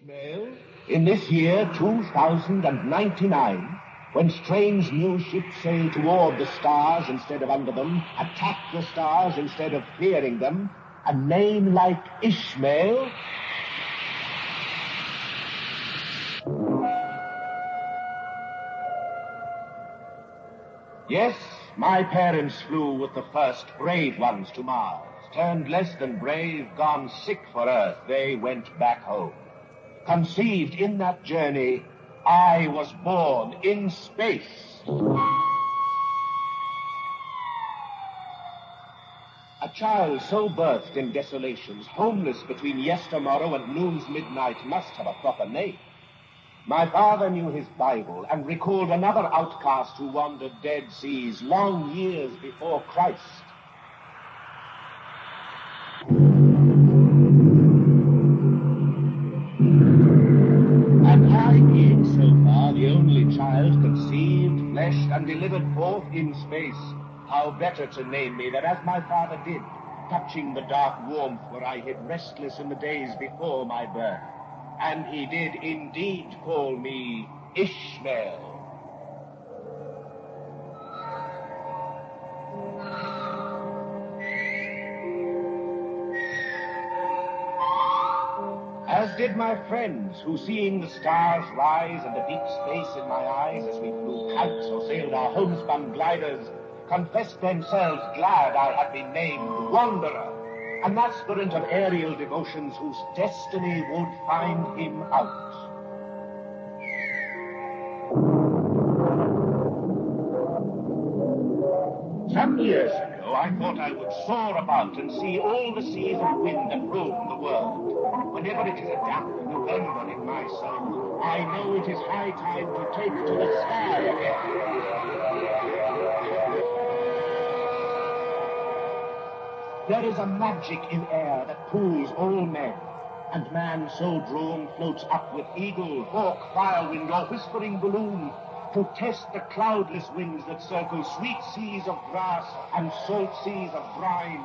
Ishmael, in this year 2099, when strange new ships sail toward the stars instead of under them, attack the stars instead of fearing them, a name like Ishmael Yes, my parents flew with the first brave ones to Mars. Turned less than brave, gone sick for Earth, they went back home. Conceived in that journey, I was born in space. A child so birthed in desolations, homeless between yestermorrow and noon's midnight, must have a proper name. My father knew his Bible and recalled another outcast who wandered dead seas long years before Christ. And I, being so far the only child conceived, fleshed, and delivered forth in space, how better to name me than as my father did, touching the dark warmth where I hid restless in the days before my birth. And he did indeed call me Ishmael. As did my friends, who seeing the stars rise and the deep space in my eyes as we flew kites or sailed our homespun gliders, confessed themselves glad I had been named Wanderer, an aspirant of aerial devotions whose destiny would find him out. Some years ago, I thought I would soar about and see all the seas of wind that roam the world. Whenever it is a damp November in my soul, I know it is high time to take to the sky again. There is a magic in air that pulls all men, and man so drawn floats up with eagle, hawk, firewind, or whispering balloon to test the cloudless winds that circle sweet seas of grass and salt seas of brine,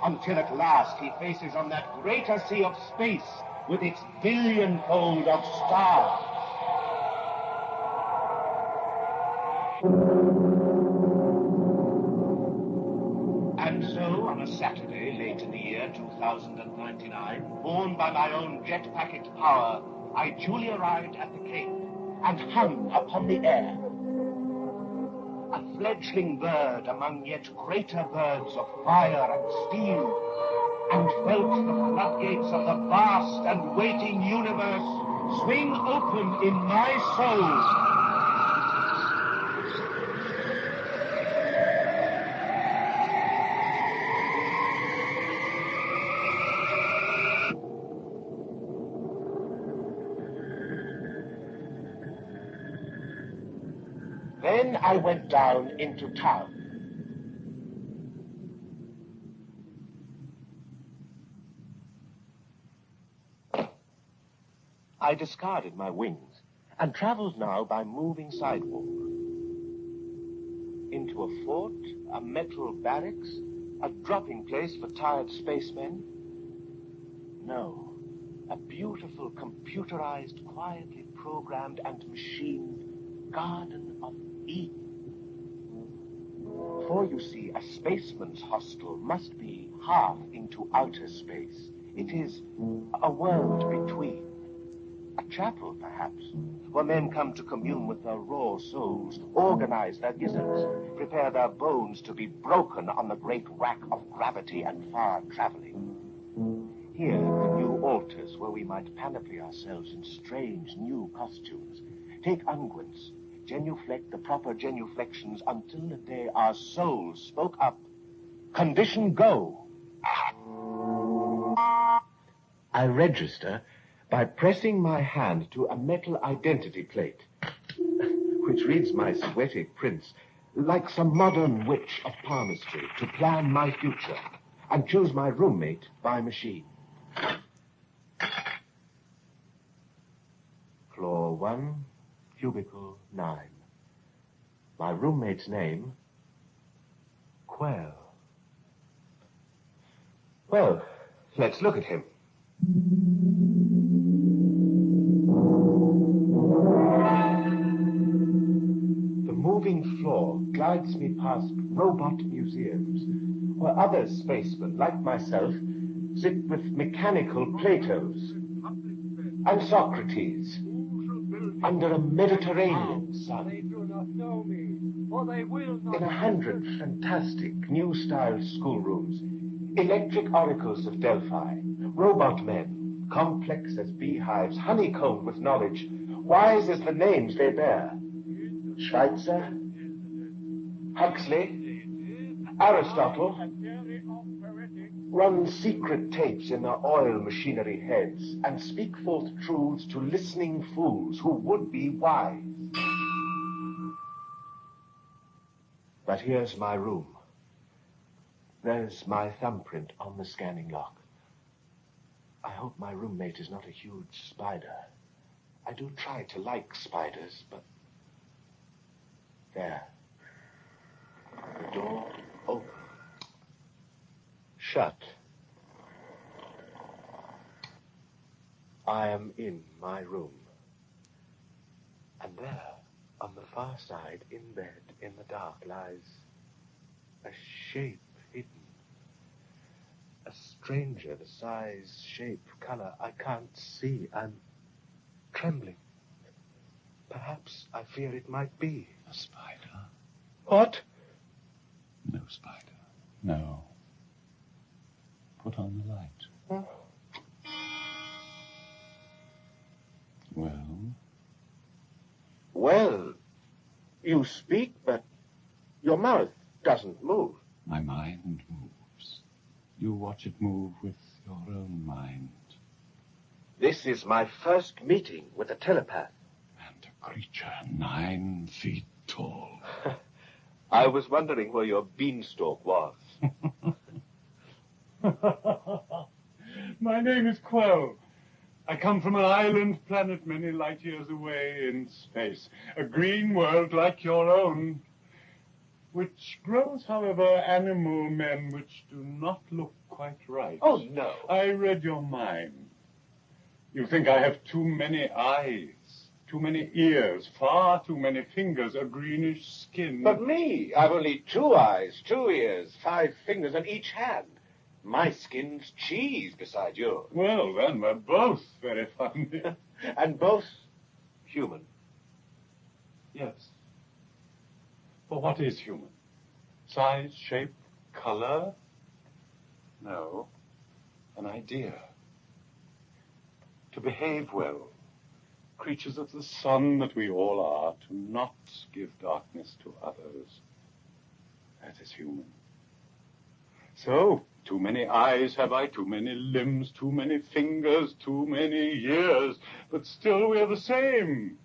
until at last he faces on that greater sea of space with its billionfold of stars. And so, on a Saturday late in the year 2099, borne by my own jet-packet power, I duly arrived at the Cape and hung upon the air. A fledgling bird among yet greater birds of fire and steel, and felt the floodgates of the vast and waiting universe swing open in my soul. Then I went down into town. I discarded my wings and traveled now by moving sidewalk. Into a fort, a metal barracks, a dropping place for tired spacemen. No, a beautiful, computerized, quietly programmed and machined Garden of Eden. For you see, a spaceman's hostel must be half into outer space. It is a world between. A chapel, perhaps, where men come to commune with their raw souls, organize their gizzards, prepare their bones to be broken on the great rack of gravity and far traveling. Here, the new altars where we might panoply ourselves in strange new costumes, take unguents, genuflect the proper genuflections until the day our souls spoke up. Condition go. I register by pressing my hand to a metal identity plate, which reads my sweaty prints like some modern witch of palmistry to plan my future and choose my roommate by machine. Floor 1, cubicle 9. My roommate's name, Quell. Well, let's look at him. floor glides me past robot museums, where other spacemen, like myself, sit with mechanical Platos and Socrates under a Mediterranean sun. They do not know me, or they will not. In 100 fantastic new-style schoolrooms, electric oracles of Delphi, robot men, complex as beehives, honeycombed with knowledge, wise as the names they bear. Schweitzer, Huxley, Aristotle run secret tapes in their oil machinery heads and speak forth truths to listening fools who would be wise. But here's my room. There's my thumbprint on the scanning lock. I hope my roommate is not a huge spider. I do try to like spiders, but... There. The door open. Shut. I am in my room. And there, on the far side, in bed, in the dark, lies a shape hidden. A stranger, the size, shape, color, I can't see. I'm trembling. Perhaps I fear it might be a spider. What? No spider. No. Put on the light. Huh? Well? Well, you speak, but your mouth doesn't move. My mind moves. You watch it move with your own mind. This is my first meeting with a telepath. And a creature 9 feet tall. I was wondering where your beanstalk was. My name is Quell. I come from an island planet many light years away in space. A green world like your own, which grows, however, animal men which do not look quite right. Oh, no. I read your mind. You think I have too many eyes, too many ears, far too many fingers, a greenish skin. But me, I've only 2 eyes, 2 ears, 5 fingers on each hand. My skin's cheese beside yours. Well, then, we're both very funny. And both human. Yes. But what is human? Size, shape, color? No. An idea. To behave well. Creatures of the sun that we all are, to not give darkness to others. That is human. So, too many eyes have I, too many limbs, too many fingers, too many years, but still we're the same.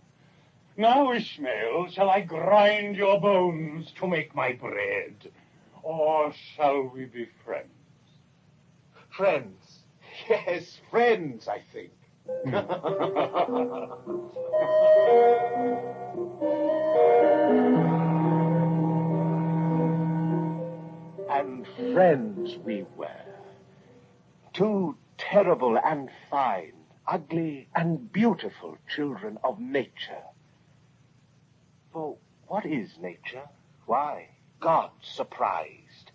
Now, Ishmael, shall I grind your bones to make my bread? Or shall we be friends? Friends. Yes, friends, I think. And friends we were. 2 terrible and fine, ugly and beautiful children of nature. For what is nature? Why, God surprised.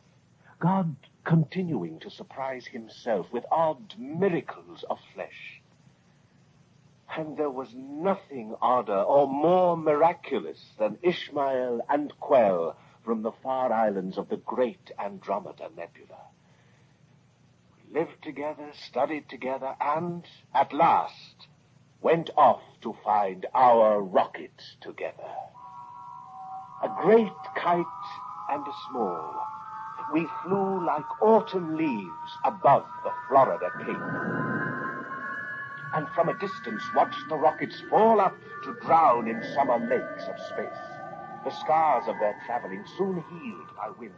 God continuing to surprise himself with odd miracles of flesh. And there was nothing odder or more miraculous than Ishmael and Quell from the far islands of the great Andromeda Nebula. We lived together, studied together, and, at last, went off to find our rocket together. A great kite and a small. We flew like autumn leaves above the Florida Cape. And from a distance watched the rockets fall up to drown in summer lakes of space. The scars of their traveling soon healed by wind.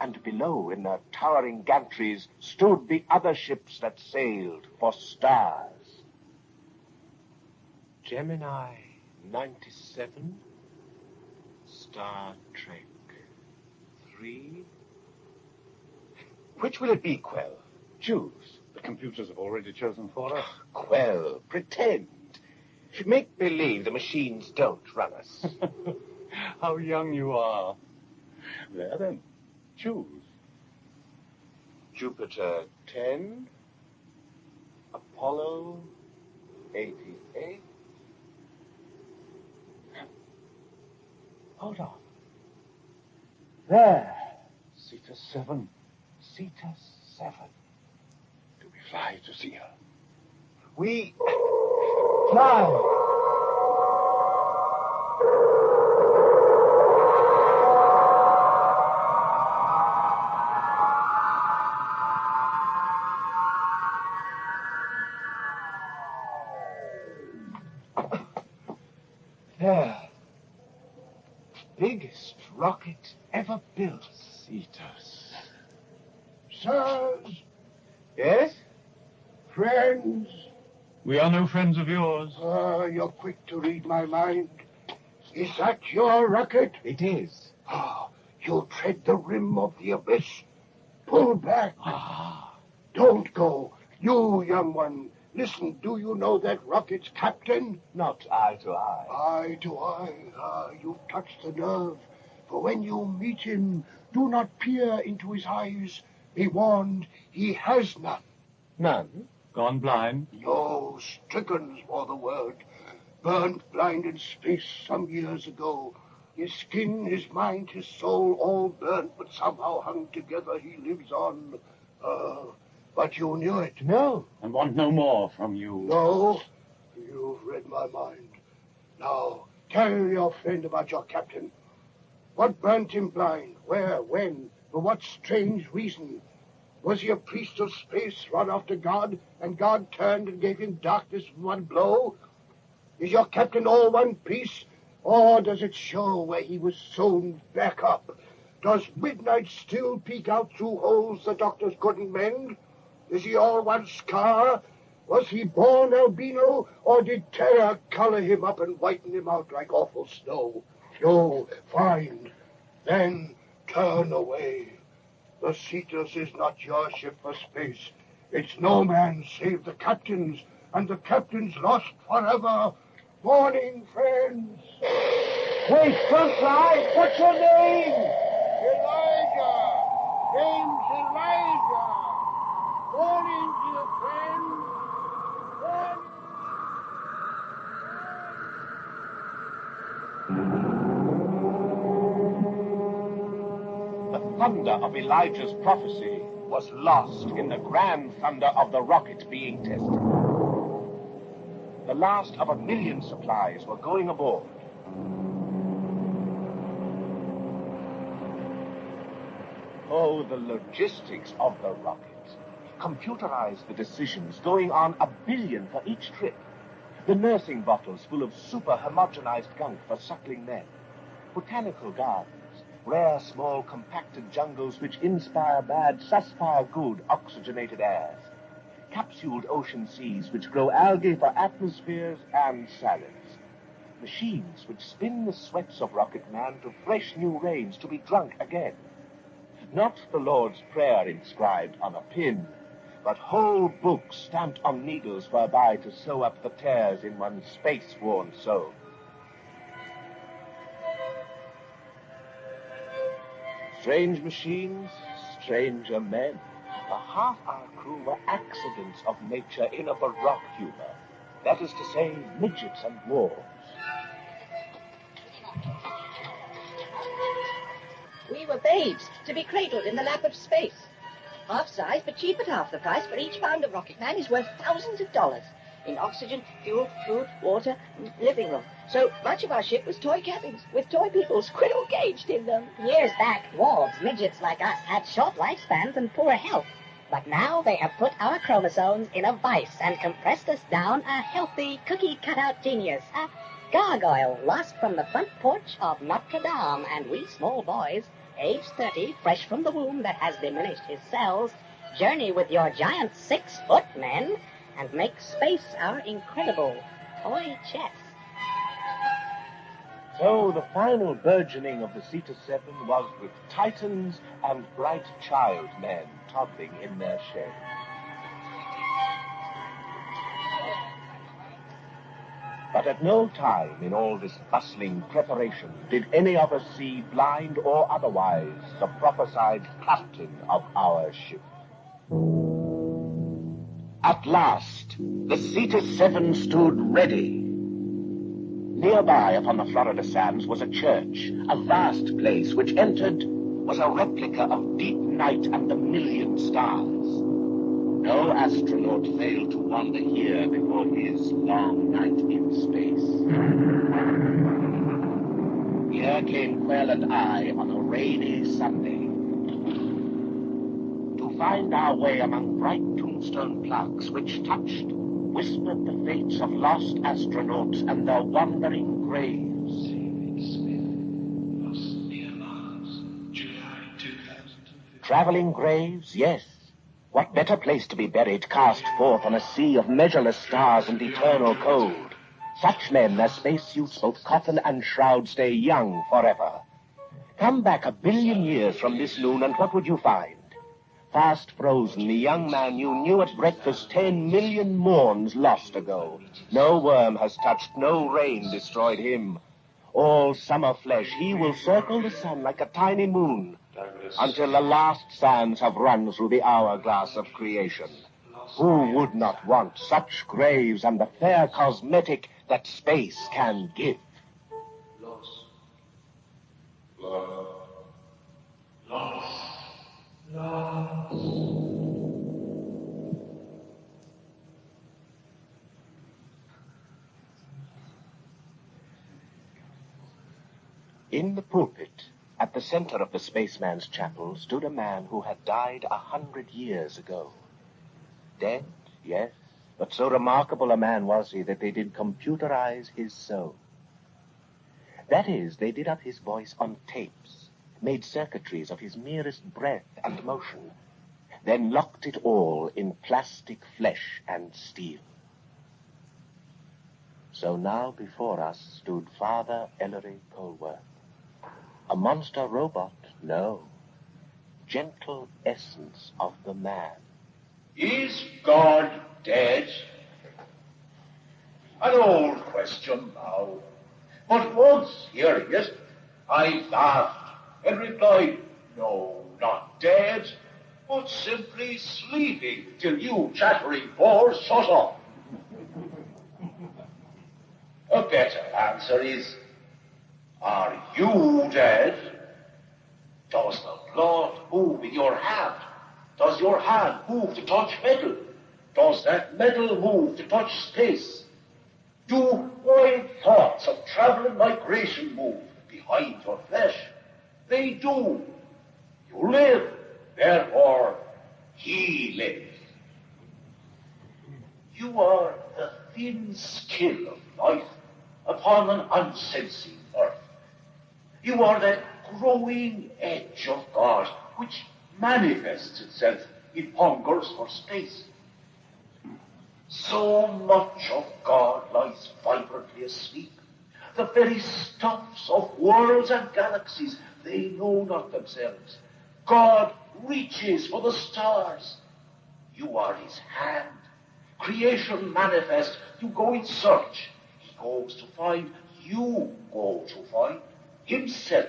And below, in their towering gantries, stood the other ships that sailed for stars. Gemini 97, Star Trek 3. Which will it be, Quell? Choose. The computers have already chosen for us. Quell, pretend. Make believe the machines don't run us. How young you are. There then, choose. Jupiter 10, Apollo 88. Hold on. There. Cetus 7. Cetus 7. Do we fly to see her? We fly. There. Biggest rocket ever built. Cetus. Sirs, Yes? friends, We are no friends of yours. you're quick to read my mind. Is that your rocket? It is. You'll tread the rim of the abyss. Pull back. Ah. Don't go. You, young one, listen, do you know that rocket's captain? Not eye to eye. Eye to eye. You've touched the nerve. For when you meet him, do not peer into his eyes. Be warned, he has none. None? Gone blind? No, stricken's more the word. Burnt blind in space some years ago. His skin, his mind, his soul, all burnt, but somehow hung together. He lives on. But you knew it. No. And want no more from you. No, you've read my mind. Now, tell your friend about your captain. What burnt him blind? Where? When? For what strange reason? Was he a priest of space run after God, and God turned and gave him darkness in one blow? Is your captain all one piece, or does it show where he was sewn back up? Does midnight still peek out through holes the doctors couldn't mend? Is he all one scar? Was he born albino, or did terror color him up and whiten him out like awful snow? You find, then turn away. The Cetus is not your ship for space. It's no man save the captain's, and the captain's lost forever. Morning, friends. Wait, don't fly. What's your name? Elijah. James Elijah. Morning, dear friends. Morning. The thunder of Elijah's prophecy was lost in the grand thunder of the rocket being tested. The last of 1 million supplies were going aboard. Oh, the logistics of the rocket. Computerized the decisions, going on 1 billion for each trip. The nursing bottles full of super homogenized gunk for suckling men. Botanical gardens. Rare, small, compacted jungles which inspire bad, suspire good, oxygenated airs. Capsuled ocean seas which grow algae for atmospheres and salads. Machines which spin the sweats of rocket man to fresh new rains to be drunk again. Not the Lord's Prayer inscribed on a pin, but whole books stamped on needles whereby to sew up the tears in one's space-worn soul. Strange machines, stranger men. The half our crew were accidents of nature in a baroque humor. That is to say, midgets and dwarves. We were babes, to be cradled in the lap of space. Half size, but cheap at half the price, for each pound of rocket man is worth thousands of dollars in oxygen, fuel, food, water, living room. So much of our ship was toy cabins, with toy people squirrel caged in them. Years back, dwarves, midgets like us, had short lifespans and poor health. But now they have put our chromosomes in a vice and compressed us down a healthy, cookie-cutout genius. A gargoyle lost from the front porch of Notre Dame, and we small boys, age 30, fresh from the womb that has diminished his cells, journey with your giant 6-foot men and make space our incredible toy chess. So the final burgeoning of the Cetus 7 was with titans and bright child men toddling in their shade. But at no time in all this bustling preparation did any of us see, blind or otherwise, the prophesied captain of our ship. At last, the Cetus 7 stood ready. Nearby upon the Florida sands was a church, a vast place which entered was a replica of deep night and the million stars. No astronaut failed to wander here before his long night in space. Here came Quell and I on a rainy Sunday to find our way among bright tombstone plaques which touched, whispered the fates of lost astronauts and their wandering graves. Traveling graves, yes. What better place to be buried cast forth on a sea of measureless stars and eternal cold? Such men, their spacesuits, both coffin and shroud, stay young forever. Come back 1 billion years from this noon, and what would you find? Fast frozen, the young man you knew at breakfast 10 million morns lost ago. No worm has touched, no rain destroyed him. All summer flesh, he will circle the sun like a tiny moon, until the last sands have run through the hourglass of creation. Who would not want such graves and the fair cosmetic that space can give? In the pulpit, at the center of the spaceman's chapel, stood a man who had died 100 years ago. Dead, yes, but so remarkable a man was he that they did computerize his soul. That is, they did up his voice on tapes, made circuitries of his merest breath and motion, then locked it all in plastic flesh and steel. So now before us stood Father Ellery Polwarth. A monster robot, no. Gentle essence of the man. Is God dead? An old question now. But once hearing it, I laughed and replied, no, not dead, but simply sleeping till you chattering bores shut up. A better answer is, are you dead? Does the blood move in your hand? Does your hand move to touch metal? Does that metal move to touch space? Do wild thoughts of travel and migration move behind your flesh? They do. You live, therefore he lives. You are the thin skin of life upon an unsensing earth. You are that growing edge of God which manifests itself in hungers for space. So much of God lies vibrantly asleep. The very stuffs of worlds and galaxies, they know not themselves. God reaches for the stars. You are his hand. Creation manifest. You go in search. He goes to find. You go to find himself.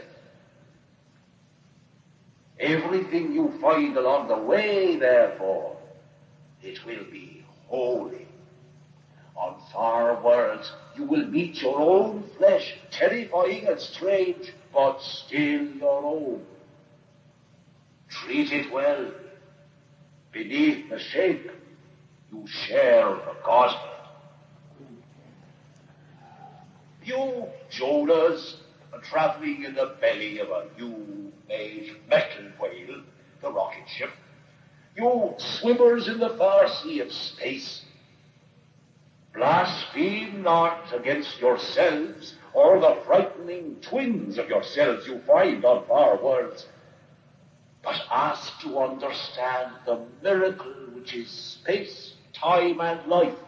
Everything you find along the way, therefore, it will be holy. On far worlds, you will meet your own flesh, terrifying and strange, but still your own. Treat it well. Beneath the shape, you share the Godhead. You, Jonahs, are traveling in the belly of a new-made metal whale, the rocket ship. You swimmers in the far sea of space, blaspheme not against yourselves or the frightening twins of yourselves you find on far worlds, but ask to understand the miracle which is space, time, and life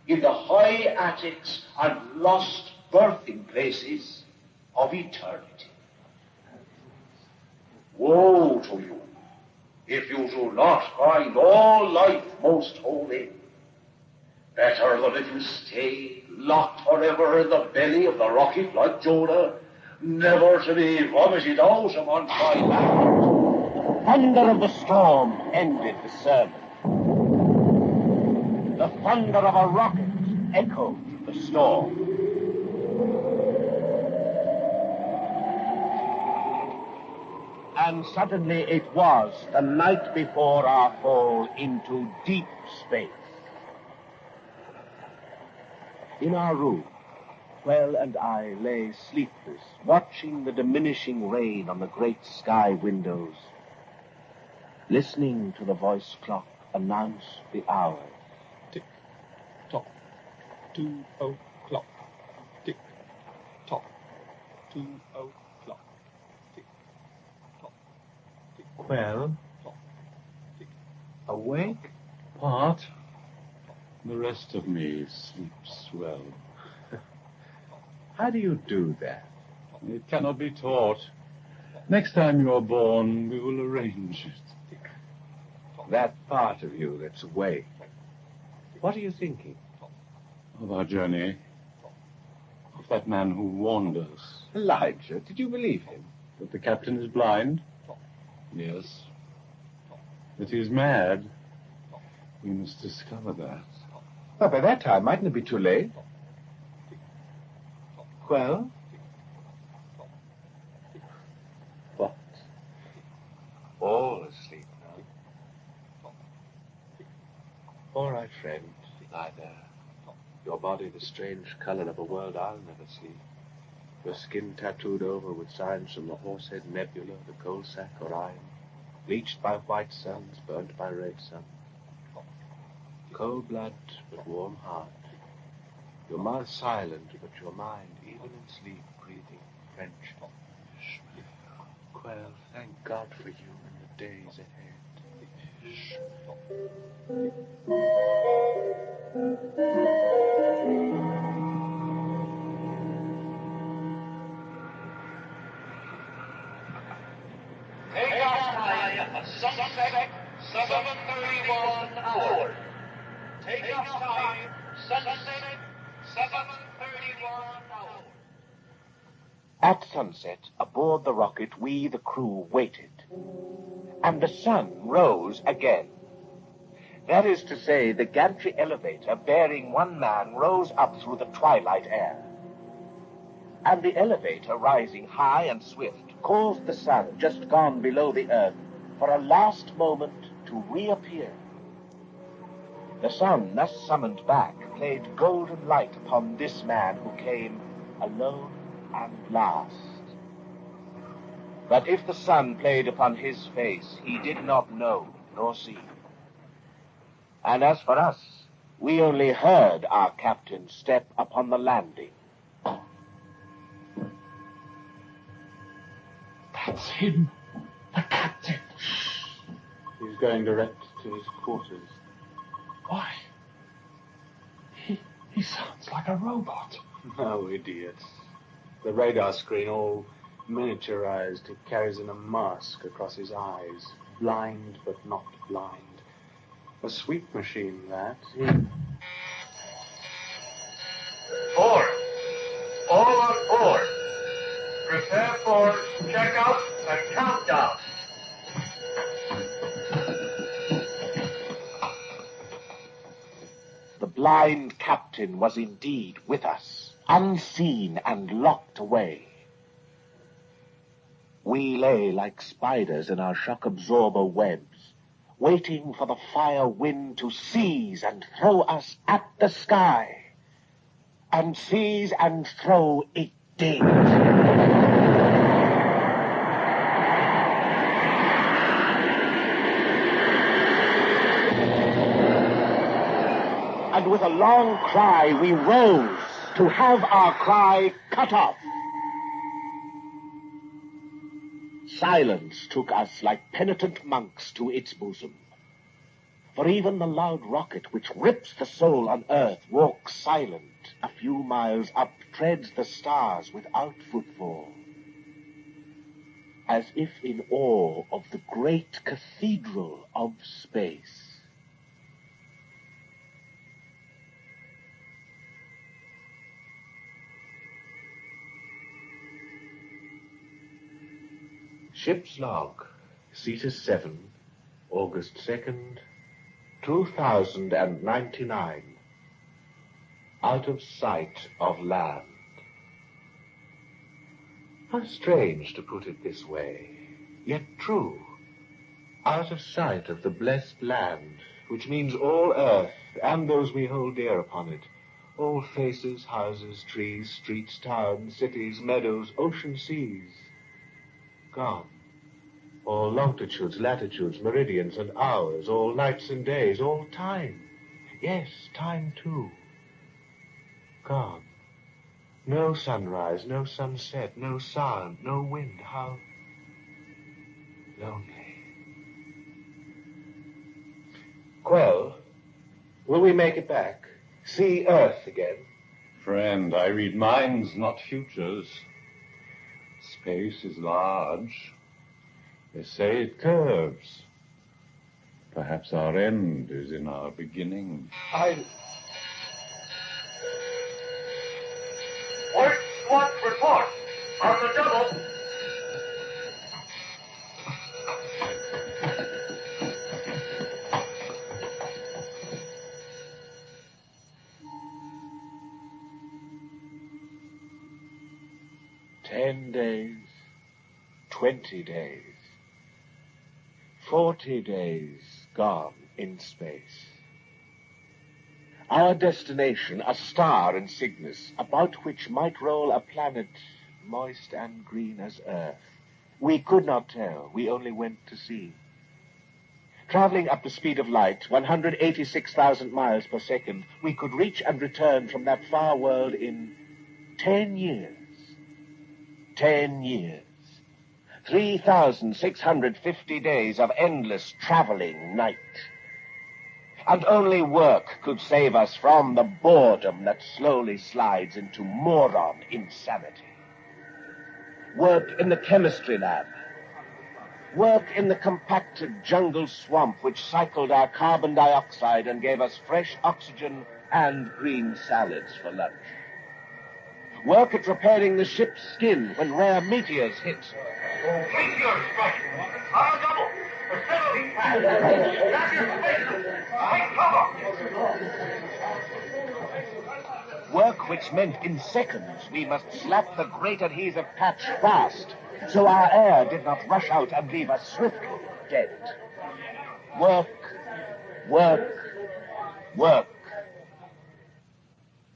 in the high attics and lost birthing places of eternity. Woe to you if you do not find all life most holy. Better than if you stay locked forever in the belly of the rocket like Jonah, never to be vomited out among dry land. The thunder of the storm ended the sermon. The thunder of a rocket echoed the storm. And suddenly it was the night before our fall into deep space. In our room, Quell and I lay sleepless, watching the diminishing rain on the great sky windows, listening to the voice clock announce the hour. Tick, tock, 2 o'clock. Tick, tock, 2 o'clock. Tick, tock, tick, Quell, tock, tick. awake? Part. The rest of me sleeps well. How do you do that? It cannot be taught. Next time you are born, we will arrange it. That part of you that's awake. What are you thinking? Of our journey. Of that man who warned us. Elijah, did you believe him? That the captain is blind? Yes. That he is mad? We must discover that. Well, by that time, mightn't it be too late? Well? What? All asleep now. All right, friend. Lie there. Your body the strange color of a world I'll never see. Your skin tattooed over with signs from the Horsehead Nebula, the Coal Sack Orion, bleached by white suns, burnt by red sun. Cold blood, but warm heart. Your mouth silent, but your mind, even in sleep, breathing French. Quell, thank God for you in the days ahead. Take off time at sunset, 7:31 hour. Take off time, sunset, 7:31 hour. At sunset, aboard the rocket, we, the crew, waited. And the sun rose again. That is to say, the gantry elevator bearing one man rose up through the twilight air. And the elevator, rising high and swift, caused the sun, just gone below the earth, for a last moment to reappear. The sun, thus summoned back, played golden light upon this man who came alone and last. But if the sun played upon his face, he did not know nor see. And as for us, we only heard our captain step upon the landing. That's him, the captain. He's going direct to his quarters. Why? He sounds like a robot. No, idiot. The radar screen, all miniaturized, it carries in a mask across his eyes. Blind, but not blind. A sweep machine, that. Board. All on board. Prepare for checkout and countdown. The blind captain was indeed with us, unseen and locked away. We lay like spiders in our shock absorber webs, waiting for the fire wind to seize and throw us at the sky. And seize and throw it did. And with a long cry, we rose to have our cry cut off. Silence took us like penitent monks to its bosom. For even the loud rocket which rips the soul on earth walks silent a few miles up, treads the stars without footfall, as if in awe of the great cathedral of space. Ship's log, Cetus 7, August 2nd, 2099. Out of sight of land. How strange to put it this way, yet true. Out of sight of the blessed land, which means all earth and those we hold dear upon it. All faces, houses, trees, streets, towns, cities, meadows, ocean, seas. Gone. All longitudes, latitudes, meridians, and hours, all nights and days, all time. Yes, time too. Gone. No sunrise, no sunset, no sound, no wind. How lonely. Quell, will we make it back? See Earth again? Friend, I read minds, not futures. Space is large. They say it curves. Perhaps our end is in our beginning. Point SWAT report on the double. Days, 20 days, 40 days gone in space. Our destination, a star in Cygnus, about which might roll a planet moist and green as Earth. We could not tell, we only went to see. Traveling up the speed of light, 186,000 miles per second, we could reach and return from that far world in 10 years. 10 years. 3,650 days of endless traveling night. And only work could save us from the boredom that slowly slides into moron insanity. Work in the chemistry lab. Work in the compacted jungle swamp which cycled our carbon dioxide and gave us fresh oxygen and green salads for lunch. Work at repairing the ship's skin when rare meteors hit. Meteor strike. On a double. Facility pass. Grab your spaces. Take cover. Work which meant in seconds we must slap the great adhesive patch fast, so our air did not rush out and leave us swiftly dead. Work, work, work.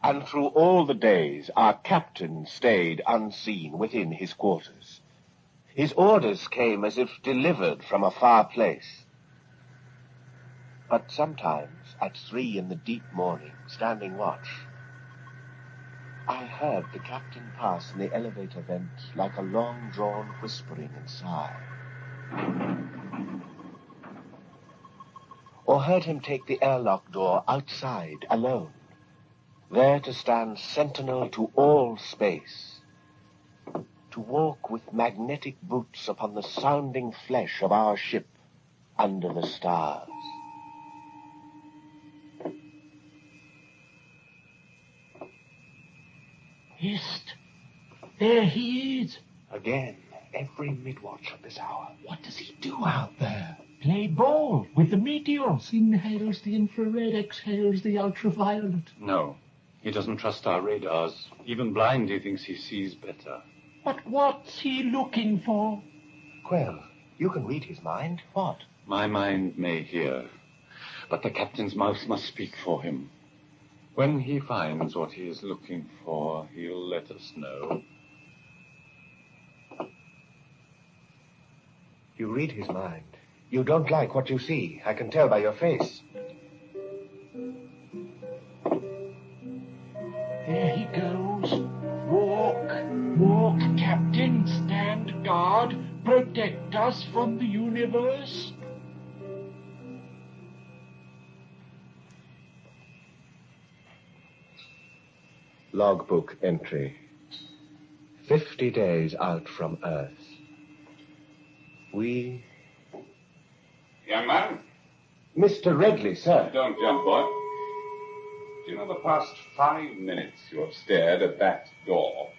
And through all the days, our captain stayed unseen within his quarters. His orders came as if delivered from a far place. But sometimes, at 3 in the deep morning, standing watch, I heard the captain pass in the elevator vent like a long-drawn whispering and sigh. Or heard him take the airlock door outside alone, there to stand sentinel to all space, to walk with magnetic boots upon the sounding flesh of our ship under the stars. Hist! There he is. Again, every mid-watch at this hour. What does he do out there? Play ball with the meteors. Inhales the infrared, exhales the ultraviolet. No, he doesn't trust our radars. Even blind, he thinks he sees better. But what's he looking for? Quell, you can read his mind. What? My mind may hear, but the captain's mouth must speak for him. When he finds what he is looking for, he'll let us know. You read his mind. You don't like what you see. I can tell by your face. There he goes. Walk, walk, Captain. Stand guard. Protect us from the universe. Logbook entry. 50 days out from Earth. We... Young man? Mr. Redley, sir. Don't jump, boy. Do you know the past 5 minutes you have stared at that door?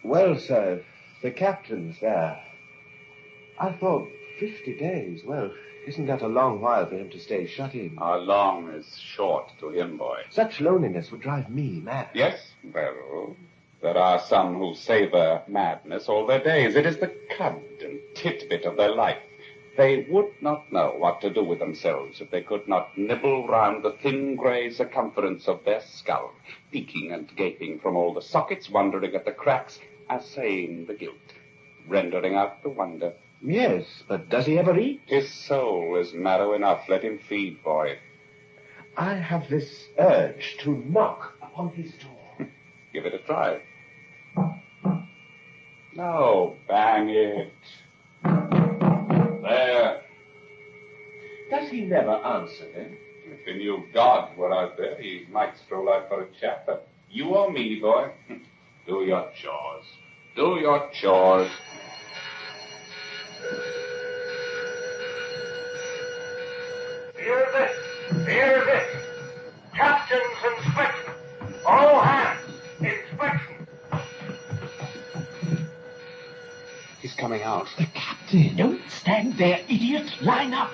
Well, sir, the captain's there. I thought 50 days. Well, isn't that a long while for him to stay shut in? How long is short to him, boy? Such loneliness would drive me mad. Yes, well, there are some who savor madness all their days. It is the cud and titbit of their life. They would not know what to do with themselves if they could not nibble round the thin grey circumference of their skull, peeking and gaping from all the sockets, wondering at the cracks, assaying the guilt, rendering out the wonder. Yes, but does he ever eat? His soul is marrow enough. Let him feed, boy. I have this urge to knock upon his door. Give it a try. No, bang it. There. Does he never answer, then? If he knew God were out there, he might stroll out for a chat. But you or me, boy, do your chores. Do your chores. Hear this! Hear this! Captain's inspection! All hands! Inspection! He's coming out. The captain! Don't stand there, idiot. Line up.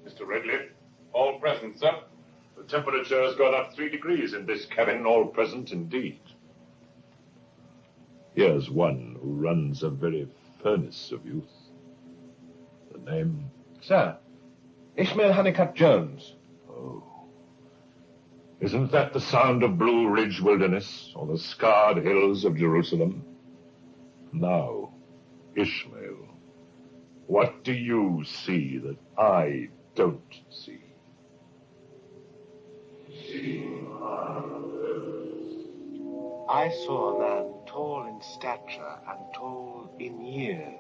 Mr. Ridley, all present, sir. The temperature has gone up 3 degrees in this cabin, all present indeed. Here's one who runs a very furnace of youth. The name? Sir, Ishmael Honeycutt Jones. Oh. Isn't that the sound of Blue Ridge Wilderness or the scarred hills of Jerusalem? Now, Ishmael, what do you see that I don't see? I saw a man tall in stature and tall in years.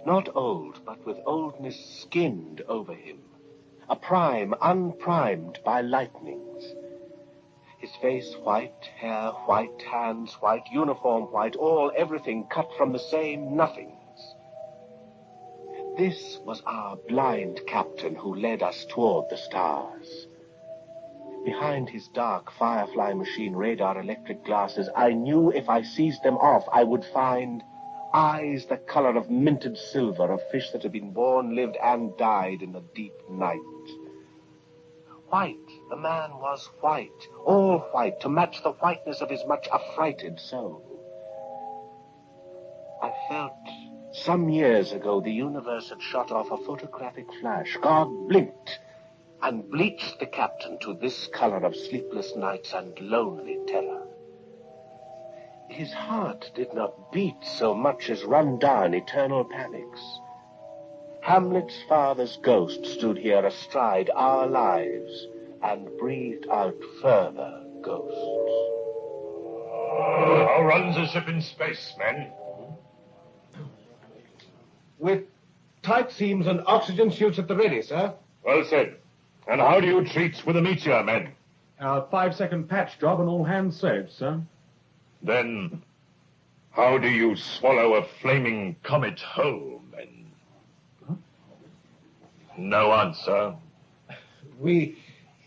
Not old, but with oldness skinned over him. A prime unprimed by lightnings. His face white, hair white, hands white, uniform white, all everything cut from the same nothings. This was our blind captain who led us toward the stars. Behind his dark Firefly machine radar electric glasses, I knew if I seized them off, I would find eyes the color of minted silver of fish that had been born, lived, and died in the deep night. White, the man was white, all white, to match the whiteness of his much affrighted soul. I felt some years ago the universe had shot off a photographic flash. God blinked and bleached the captain to this color of sleepless nights and lonely terror. His heart did not beat so much as run down eternal panics. Hamlet's father's ghost stood here astride our lives and breathed out further ghosts. How runs a ship in space, men? With tight seams and oxygen suits at the ready, sir. Well said. And how do you treat with a meteor, men? Our 5-second patch job and all hands saved, sir. Then, how do you swallow a flaming comet whole, men? Huh? No answer. We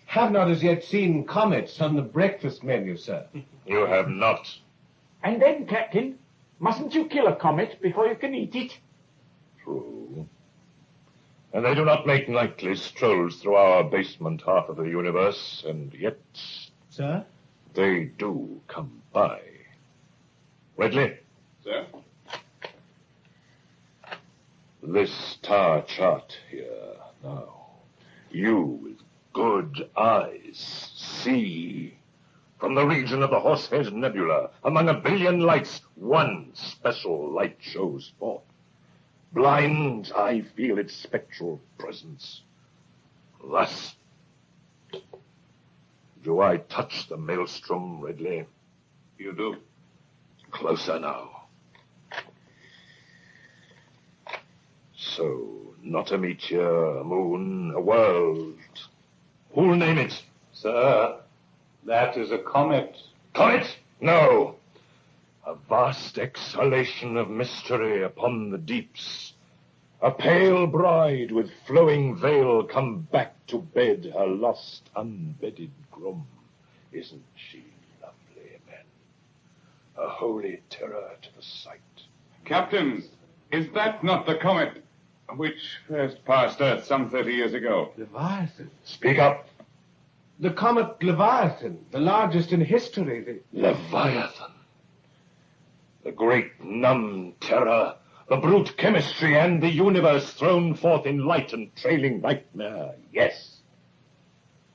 have not as yet seen comets on the breakfast menu, sir. You have not. And then, Captain, mustn't you kill a comet before you can eat it? True. And they do not make nightly strolls through our basement half of the universe, and yet... Sir? They do come by. Ridley? Sir? This star chart here, now. You with good eyes see. From the region of the Horsehead Nebula, among a billion lights, one special light shows forth. Blind, I feel its spectral presence. Thus. Do I touch the maelstrom, Ridley? You do. Closer now. So, not a meteor, a moon, a world. Who'll name it? Sir, that is a comet. Comet? No. A vast exhalation of mystery upon the deeps. A pale bride with flowing veil come back to bed her lost unbedded groom. Isn't she lovely, men? A holy terror to the sight. Captain, is that not the comet which first passed Earth some 30 years ago? Leviathan. Speak up. The comet Leviathan, the largest in history. Leviathan. The great numb terror, the brute chemistry and the universe thrown forth in light and trailing nightmare. Yes.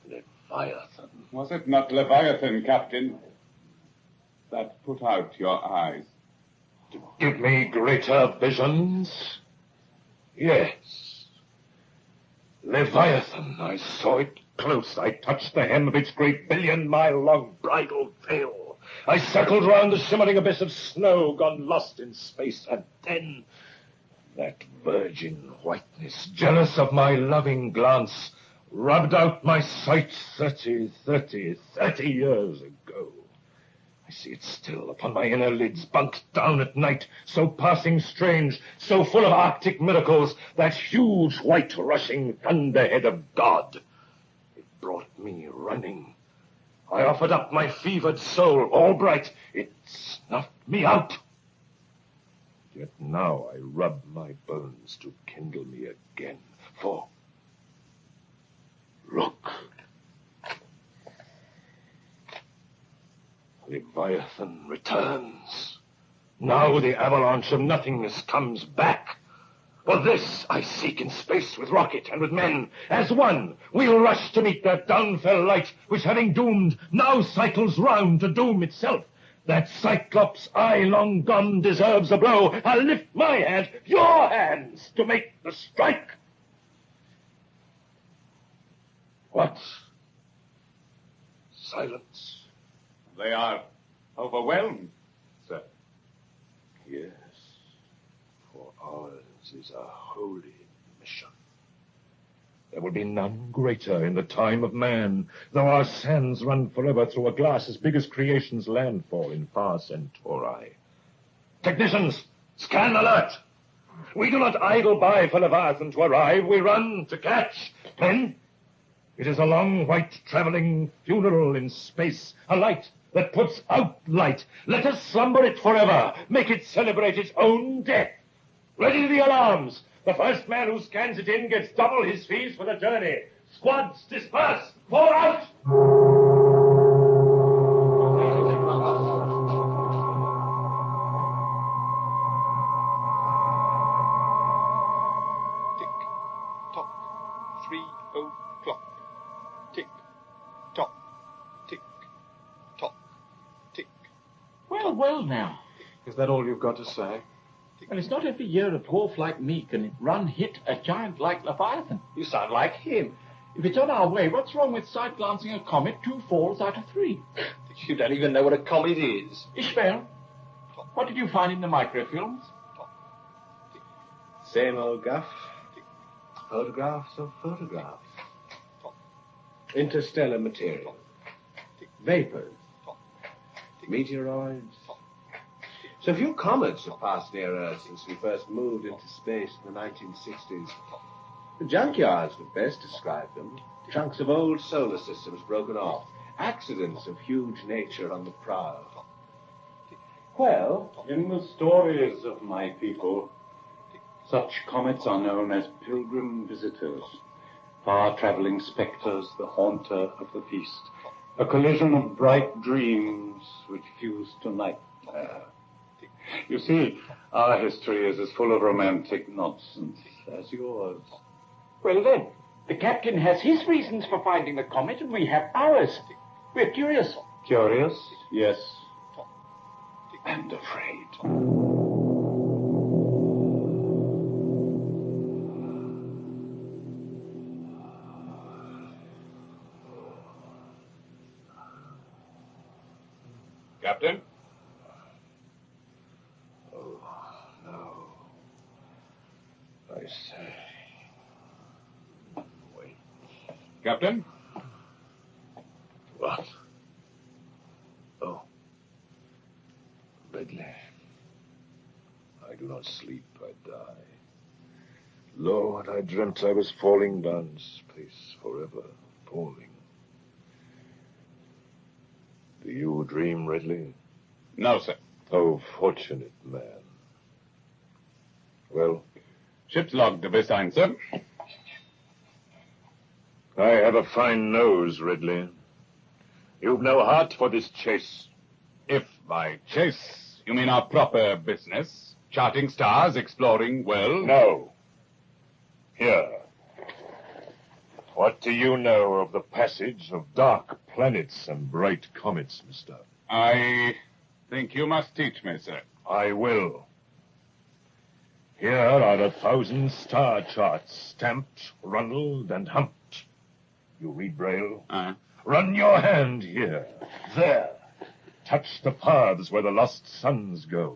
Leviathan. Was it not Leviathan, Captain, that put out your eyes? To give me greater visions? Yes. Leviathan, I saw it close. I touched the hem of its great billion-mile-long bridal veil. I circled round the shimmering abyss of snow gone lost in space, and then that virgin whiteness, jealous of my loving glance, rubbed out my sight 30 years ago. I see it still upon my inner lids, bunked down at night, so passing strange, so full of arctic miracles, that huge white rushing thunderhead of God. It brought me running. I offered up my fevered soul, all bright. It snuffed me out. Yet now I rub my bones to kindle me again. For, look, Leviathan returns. Now the avalanche of nothingness comes back. For this I seek in space with rocket and with men. As one, we'll rush to meet that downfell light, which having doomed, now cycles round to doom itself. That Cyclops' eye long gone deserves a blow. I'll lift my hand, your hands, to make the strike. What? Silence. They are overwhelmed, sir. Yes, for ours is a holy mission. There will be none greater in the time of man, though our sands run forever through a glass as big as creation's landfall in far Centauri. Technicians, scan alert! We do not idle by for Leviathan to arrive. We run to catch. Men, it is a long white traveling funeral in space, a light that puts out light. Let us slumber it forever. Make it celebrate its own death. Ready the alarms. The first man who scans it in gets double his fees for the journey. Squads, disperse. Fall out. Tick-tock. 3 o'clock. Tick-tock. Tick-tock. Tick. Well, now. Is that all you've got to say? Well, it's not every year a dwarf like me can hit a giant like Leviathan. You sound like him. If it's on our way, what's wrong with sight-glancing a comet 2 falls out of 3? You don't even know what a comet is. Ishmael, what did you find in the microfilms? Same old guff. Photographs of photographs. Interstellar material. Vapors. Meteoroids. So few comets have passed near Earth since we first moved into space in the 1960s. The junkyards would best describe them. Chunks of old solar systems broken off. Accidents of huge nature on the prowl. Well, in the stories of my people, such comets are known as pilgrim visitors, far-traveling specters, the haunter of the feast, a collision of bright dreams which fuse to nightmare. You see, our history is as full of romantic nonsense as yours. Well, then, the captain has his reasons for finding the comet, and we have ours. We're curious. Curious? Yes. And afraid. Captain? Oh, no. I say. Wait. Captain? What? Oh. Ridley. I do not sleep, I die. Lord, I dreamt I was falling down space forever, falling. Do you dream, Ridley? No, sir. Oh, fortunate man. Well? Ship's log to be signed, sir. I have a fine nose, Ridley. You've no heart for this chase. If by chase you mean our proper business, charting stars, exploring worlds... No. Here. What do you know of the passage of dark planets and bright comets, mister? I think you must teach me, sir. I will. Here are 1,000 star charts, stamped, runneled, and humped. You read Braille? Run your hand here, there. Touch the paths where the lost suns go.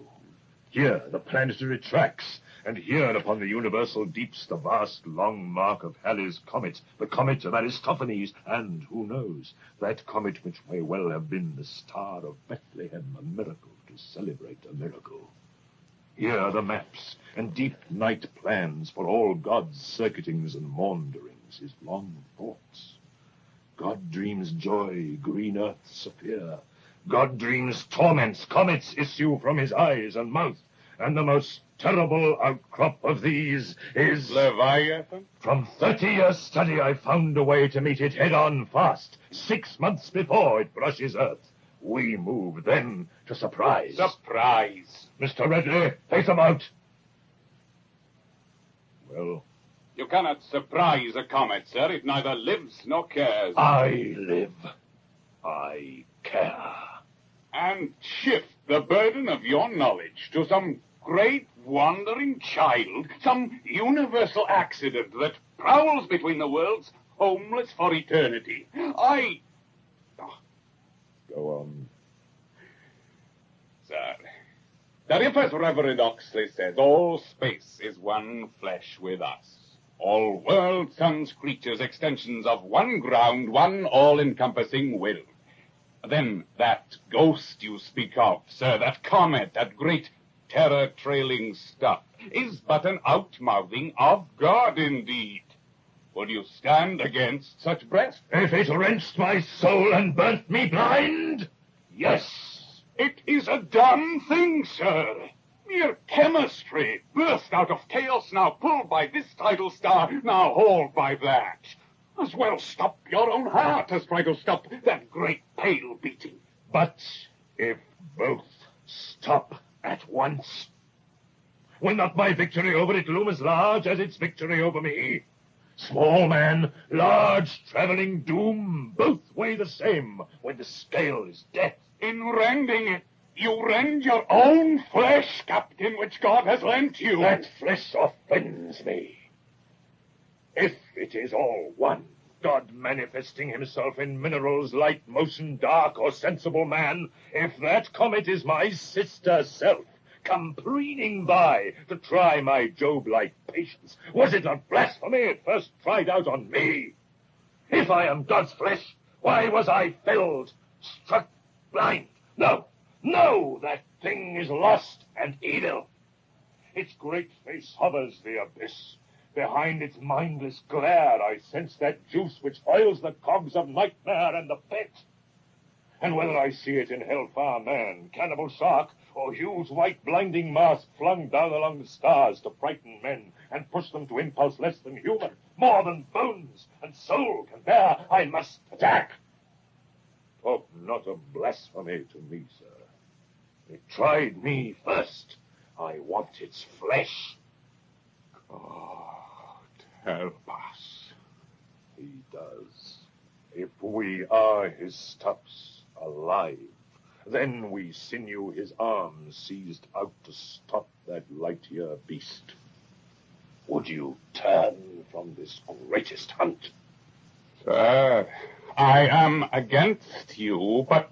Here, the planetary tracks. And here, upon the universal deeps, the vast long mark of Halley's comet, the comet of Aristophanes, and, who knows, that comet which may well have been the star of Bethlehem, a miracle to celebrate a miracle. Here are the maps and deep night plans for all God's circuitings and maunderings, his long thoughts. God dreams joy, green earths appear. God dreams torments, comets issue from his eyes and mouth. And the most terrible outcrop of these is... Leviathan? From 30 years' study, I found a way to meet it head-on fast, 6 months before it brushes Earth. We move then to surprise. Surprise? Mr. Ridley, face him out. Well? You cannot surprise a comet, sir. It neither lives nor cares. I live. I care. And shift the burden of your knowledge to some great wandering child, some universal accident that prowls between the worlds, homeless for eternity. Go on. Sir, that if, as Reverend Oxley says, all space is one flesh with us, all worlds, suns, creatures, extensions of one ground, one all-encompassing will, then that ghost you speak of, sir, that comet, that great terror-trailing stuff, is but an outmouthing of God indeed. Would you stand against such breast? If it wrenched my soul and burnt me blind, yes. It is a dumb thing, sir. Mere chemistry, burst out of chaos, now pulled by this tidal star, now hauled by that. As well stop your own heart as try to stop that great pale beating. But if both stop at once, will not my victory over it loom as large as its victory over me? Small man, large traveling doom, both weigh the same when the scale is death. In rending it, you rend your own flesh, Captain, which God has lent you. That flesh offends me. If it is all one, God manifesting himself in minerals, light, motion, dark, or sensible man, if that comet is my sister self, come preening by to try my Job-like patience, was it not blasphemy it first tried out on me? If I am God's flesh, why was I felled, struck blind? No, that thing is lost and evil. Its great face hovers the abyss. Behind its mindless glare I sense that juice which oils the cogs of nightmare and the pit. And whether I see it in hellfire man, cannibal shark, or huge white blinding mask flung down along the stars to frighten men and push them to impulse less than human, more than bones and soul can bear, I must attack. Talk not of blasphemy to me, sir. It tried me first. I want its flesh. Help us. He does. If we are his stuffs alive, then we sinew his arms seized out to stop that light-year beast. Would you turn from this greatest hunt? Sir, I am against you, but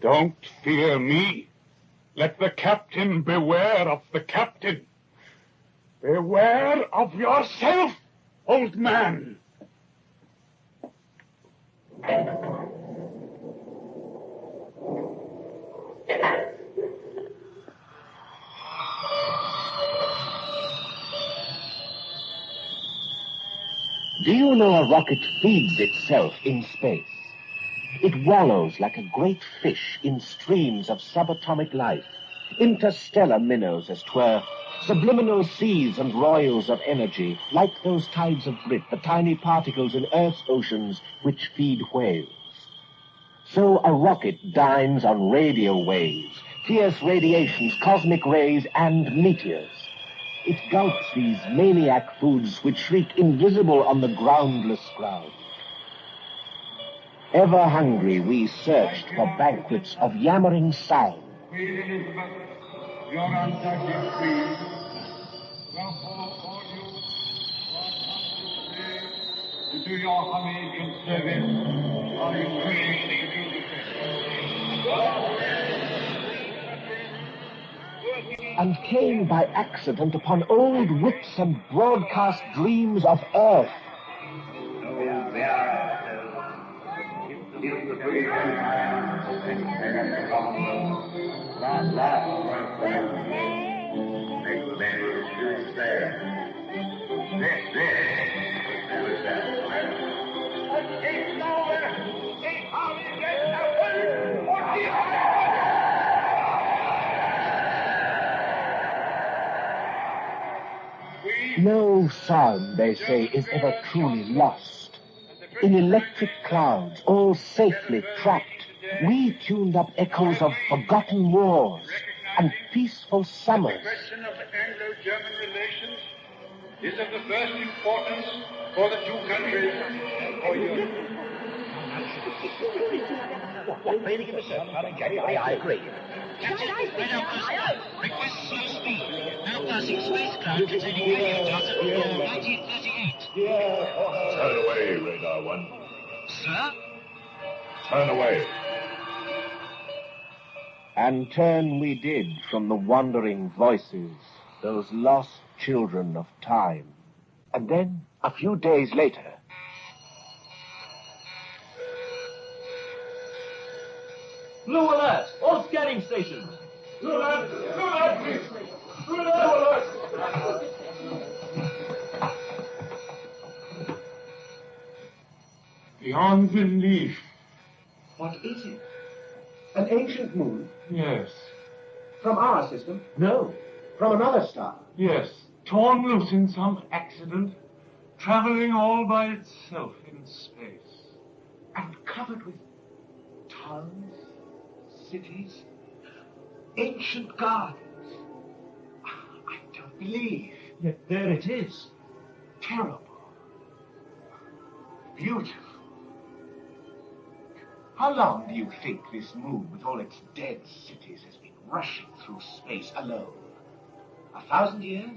don't fear me. Let the captain beware of the captain. Beware of yourself, old man. Do you know a rocket feeds itself in space? It wallows like a great fish in streams of subatomic life, interstellar minnows as 'twere, subliminal seas and royals of energy, like those tides of grit, the tiny particles in Earth's oceans which feed whales. So a rocket dines on radio waves, fierce radiations, cosmic rays, and meteors. It gulps these maniac foods which shriek invisible on the groundless ground. Ever hungry, we searched for banquets of yammering sound. Queen Elizabeth, your undoubted queen, wherefore all you who are come today to do your homage and service, are you willing to do the same? And came by accident upon old wits and broadcast dreams of Earth. No sound, they say, is ever truly lost. In electric clouds, all safely trapped, we tuned up echoes of forgotten wars and peaceful summers. The question of Anglo-German relations is of the first importance for the two countries and for Europe. I agree. Request slow speed. Now passing spacecraft containing radio data from year 1938. Turn away, Radar 1. Sir? Turn away. And turn we did from the wandering voices, those lost children of time. And then, a few days later, Blue alert! All scanning stations! Blue alert! Blue alert, please! Blue alert! Beyond belief. What is it? An ancient moon? Yes. From our system? No. From another star? Yes. Torn loose in some accident, traveling all by itself in space. And covered with towns, cities, ancient gardens. I don't believe. Yet there it is. Terrible. Beautiful. How long do you think this moon, with all its dead cities, has been rushing through space alone? 1,000 years?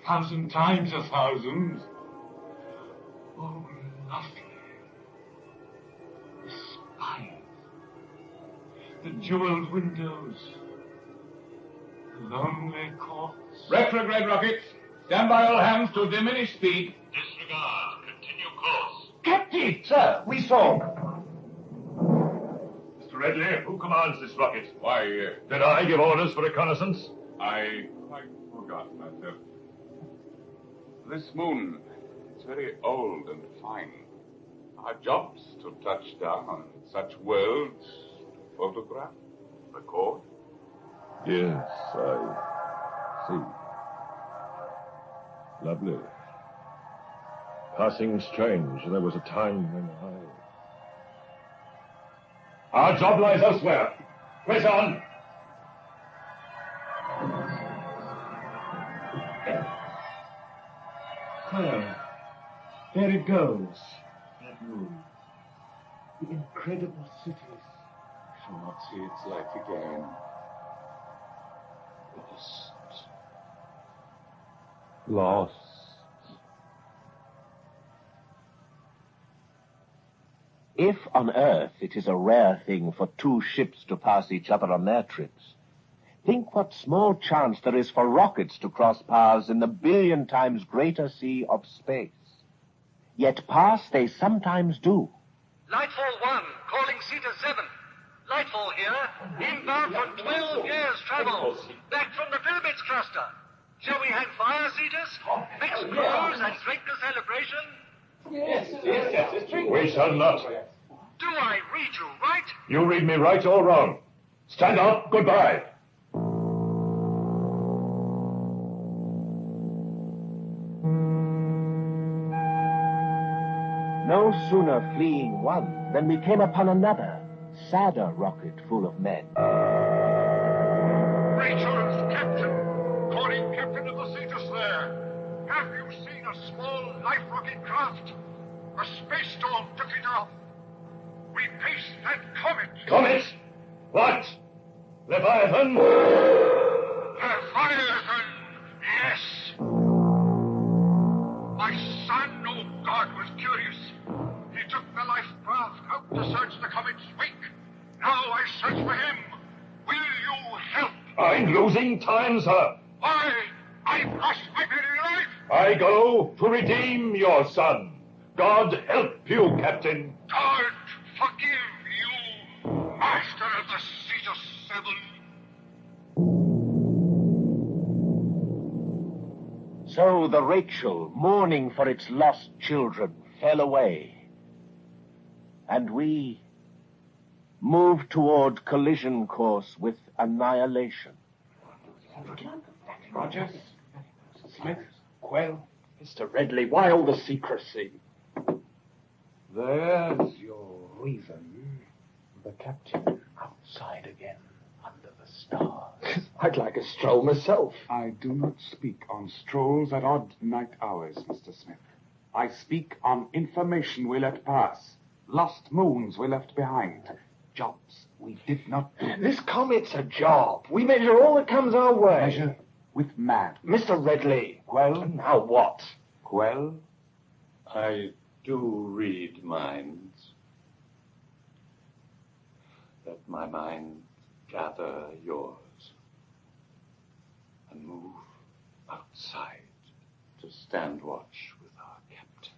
1,000 times 1,000. Oh, lovely. The spires, the jeweled windows, the lonely courts. Retrograde rockets, stand by all hands to diminish speed. Disregard. Continue course. Captain! Sir, we saw. Mr. Redley, who commands this rocket? Why, did I give orders for reconnaissance? I quite forgot myself. This moon is very old and fine. Our job's to touch down on such worlds, photograph, record. Yes, I see. Lovely. Passing strange. There was a time when Our job lies elsewhere. Press on. Well, there it goes. That moon. The incredible cities. Shall not see its light again. Lost. Lost. if on Earth it is a rare thing for two ships to pass each other on their trips, think what small chance there is for rockets to cross paths in the billion times greater sea of space. Yet pass they sometimes do. Lightfall 1, calling Cedar 7. Lightfall here, inbound from 12 years' travel, back from the Pyramids cluster. Shall we hang fire, Cetus? Mix cruise and drink the celebration? Yes, it's true. We shall not. Do I read you right? You read me right or wrong. Stand up. Goodbye. No sooner fleeing one than we came upon another, sadder rocket full of men. Rachel's captain, calling captain of the Cetus there. Have you seen a small life rocket craft? A space storm took it off. We paced that comet. Comet? What? Leviathan? Leviathan, yes. My son, oh God, was curious. He took the life craft out to search the comet's wake. Now I search for him. Will you help? I'm losing time, sir. I've lost my very life. I go to redeem your son. God help you, Captain. God forgive you, master of the Cetus 7. So the Rachel, mourning for its lost children, fell away. And we moved toward collision course with annihilation. Rogers, Smith, Quell, Mr. Redley, why all the secrecy? There's your reason. The captain outside again, under the stars. I'd like a stroll myself. I do not speak on strolls at odd night hours, Mr. Smith. I speak on information we let pass. Lost moons we left behind. Jobs we did not do. This comet's a job. We measure all that comes our way. Measure with man. Mr. Redley. Quell? Now what? Quell? I do read minds. Let my mind gather yours and move outside to stand watch with our captain.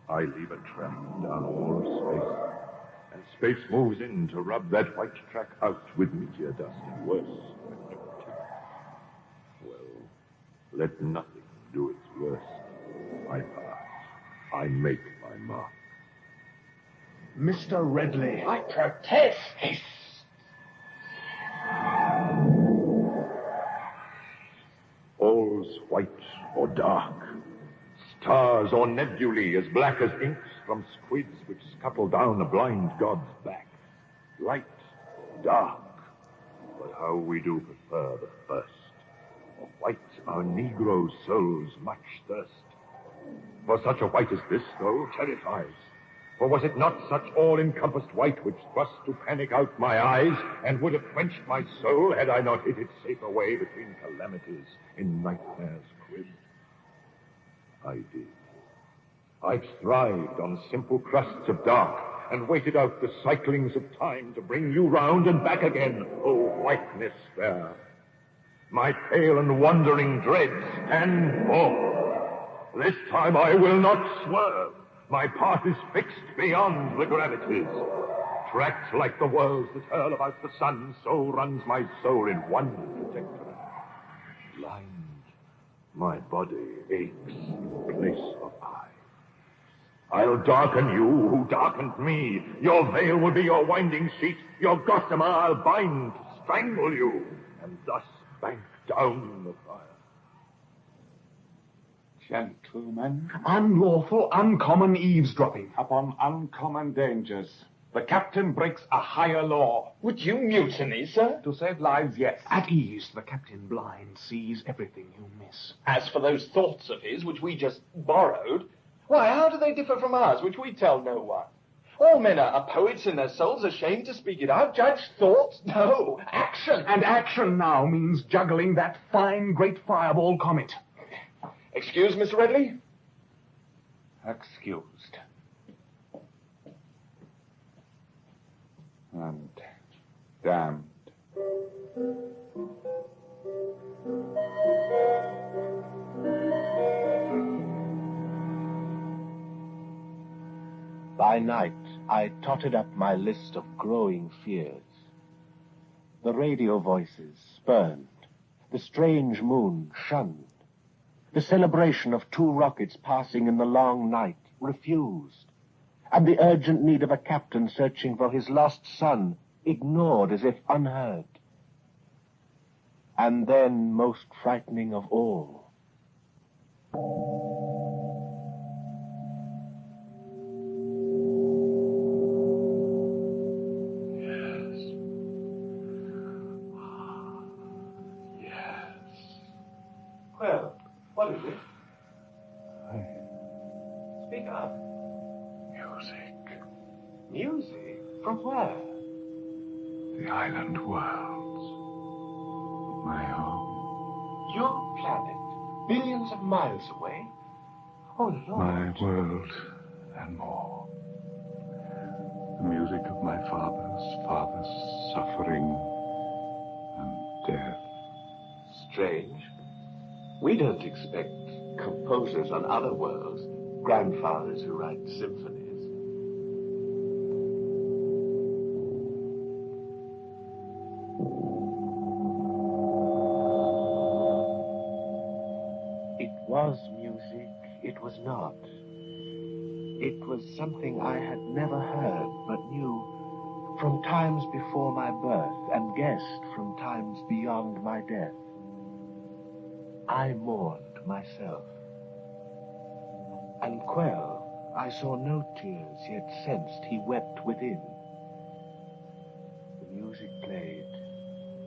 I leave a track down all space, and space moves in to rub that white track out with meteor dust and worse. Well, let nothing do its worst. I pass. I make my mark. Mr. Redley. I protest. All's white or dark. Stars or nebulae as black as inks from squids which scuttle down a blind god's back. Light, dark, but how we do prefer the first. For white our Negro souls much thirst. For such a white as this, though, terrifies. For was it not such all-encompassed white which thrust to panic out my eyes, and would have quenched my soul had I not hid it safe away between calamities in nightmare's crib? I did. I've thrived on simple crusts of dark, and waited out the cyclings of time to bring you round and back again, O whiteness fair. My pale and wandering dreads stand forth. This time I will not swerve. My path is fixed beyond the gravities. Tracked like the whirls that hurl about the sun, so runs my soul in one trajectory. Blind, my body aches in place of eye. I'll darken you who darkened me. Your veil will be your winding sheet. Your gossamer I'll bind to strangle you, and thus bank down the fire. Gentlemen, unlawful, uncommon eavesdropping upon uncommon dangers. The captain breaks a higher law. Would you mutiny, sir? To save lives, yes. At ease, the captain blind sees everything you miss. As for those thoughts of his, which we just borrowed, why, how do they differ from ours, which we tell no one? All men are poets in their souls, ashamed to speak it out. Judge thoughts? No, action. And action now means juggling that fine, great fireball comet. Excuse, Mr. Redley? Excused. And damned. By night, I totted up my list of growing fears. The radio voices spurned. the strange moon shunned, the celebration of 2 rockets passing in the long night refused, and the urgent need of a captain searching for his lost son ignored as if unheard. And then, most frightening of all, Well, what is it? Speak up. Music. Music? From where? The island worlds. My home. Your planet? Billions of miles away? Oh, Lord. My world and more. The music of my father's suffering and death. Strange. We don't expect composers on other worlds, grandfathers who write symphonies. it was music, it was not. It was something I had never heard, but knew from times before my birth and guessed from times beyond my death. I mourned myself. And Quell, I saw no tears, yet sensed he wept within. The music played.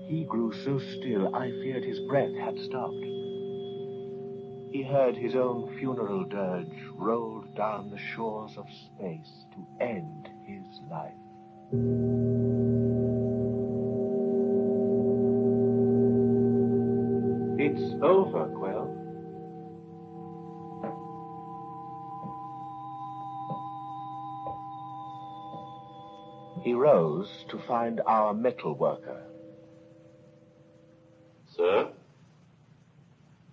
He grew so still, I feared his breath had stopped. He heard his own funeral dirge rolled down the shores of space to end his life. It's over, Quell. He rose to find our metal worker. Sir?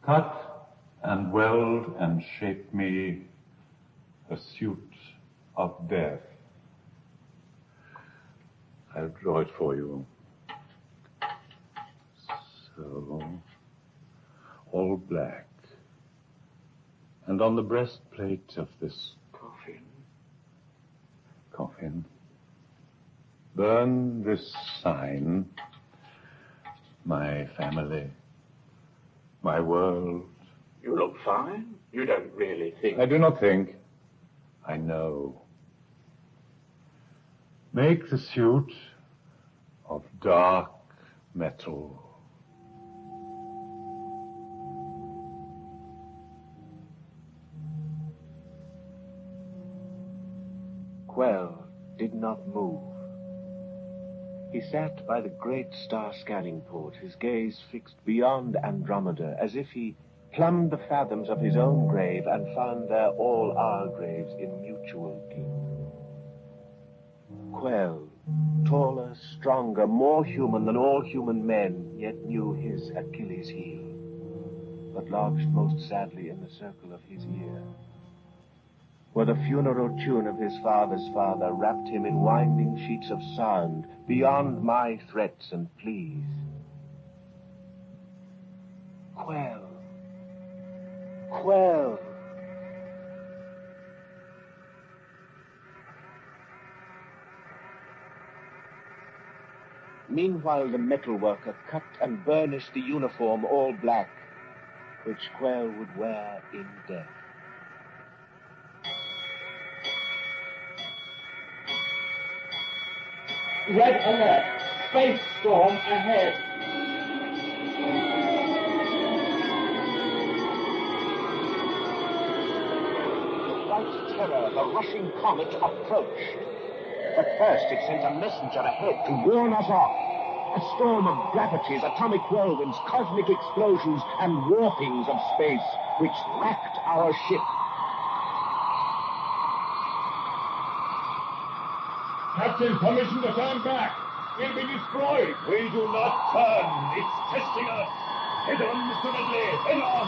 Cut and weld and shape me a suit of death. I'll draw it for you. So, all black. And on the breastplate of this coffin, burn this sign: my family, my world. You look fine. You don't really think... I do not think. I know. Make the suit of dark metal. Quell did not move. He sat by the great star scanning port, his gaze fixed beyond Andromeda, as if he plumbed the fathoms of his own grave and found there all our graves in mutual deep. Quell, taller, stronger, more human than all human men, yet knew his Achilles' heel, but lodged most sadly in the circle of his ear, where the funeral tune of his father's father wrapped him in winding sheets of sound beyond my threats and pleas. Quell. Quell. Meanwhile, the metalworker cut and burnished the uniform all black, which Quell would wear in death. Red alert! Space storm ahead! The white terror, the rushing comet, approached. But first it sent a messenger ahead to warn us off. A storm of gravities, atomic whirlwinds, cosmic explosions, and warpings of space, which wrecked our ship. Captain, permission to turn back. We'll be destroyed. We do not turn. It's testing us. Head on, Mr. Ridley. Head on.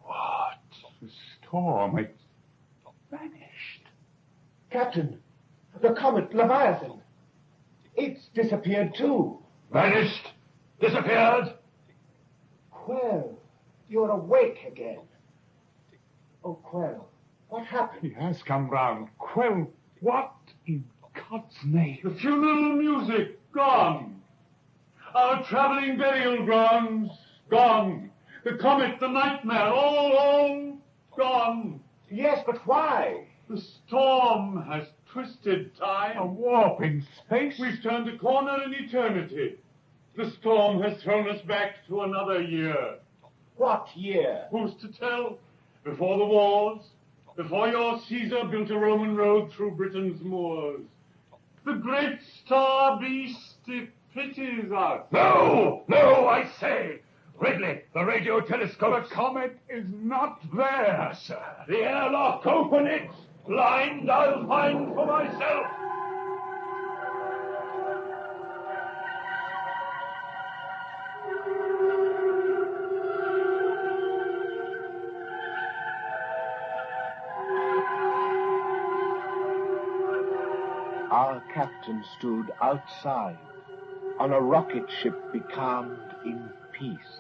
What? The storm. Captain, the comet Leviathan. It's disappeared too. Vanished? Disappeared? Quell, you're awake again. Oh, Quell, what happened? He has come round. Quell, what in God's name? The funeral music, gone. Our traveling burial grounds, gone. The comet, the nightmare, all gone. Yes, but why? The storm has twisted time. A warp in space? We've turned a corner in eternity. The storm has thrown us back to another year. What year? Who's to tell? Before the wars, before your Caesar built a Roman road through Britain's moors. The great star beast, it pities us. No! No, I say! Ridley, the radio telescope. The comet is not there, sir. The airlock, open it! Blind, I'll find for myself! Our captain stood outside on a rocket ship becalmed in peace.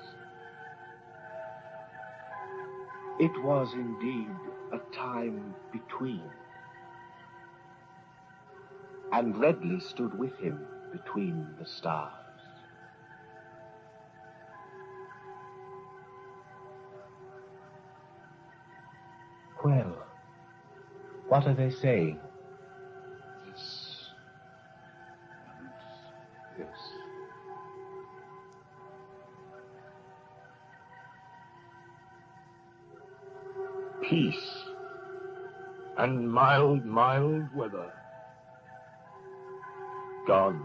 It was indeed a time between. And Redley stood with him between the stars. Well, what are they saying? This and this. Peace and mild weather. Gone.